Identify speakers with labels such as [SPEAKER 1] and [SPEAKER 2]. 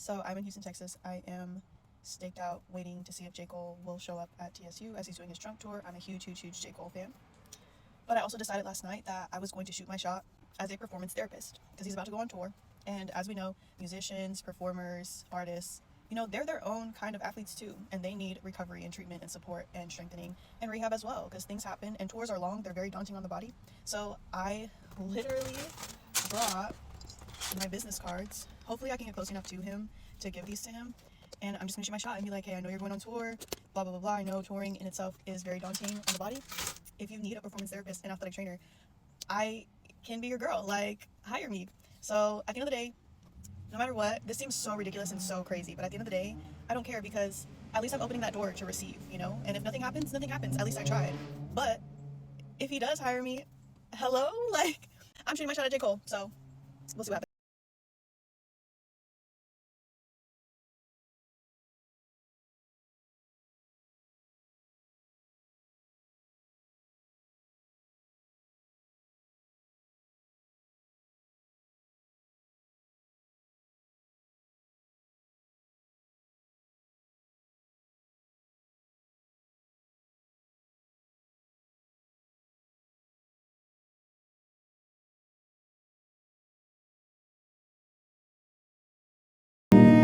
[SPEAKER 1] So I'm in Houston, Texas. I am staked out waiting to see if J. Cole will show up at TSU as he's doing his trunk tour. I'm a huge J. Cole fan. But I also decided last night that I was going to shoot my shot as a performance therapist because he's about to go on tour. And as we know, musicians, performers, artists, they're their own kind of athletes too. And they need recovery and treatment and support and strengthening and rehab as well because things happen and tours are long. They're very daunting on the body. So I literally brought my business cards. Hopefully I can get close enough to him to give these to him. And I'm just gonna shoot my shot and be like, hey, I know you're going on tour, blah, blah, blah, blah. I know touring in itself is very daunting on the body. If you need a performance therapist and athletic trainer, I can be your girl. Like, hire me. So at the end of the day, no matter what, this seems so ridiculous and so crazy, but at the end of the day, I don't care because at least I'm opening that door to receive, And if nothing happens, nothing happens. At least I tried. But if he does hire me, hello? Like, I'm shooting my shot at J. Cole, so we'll see what happens.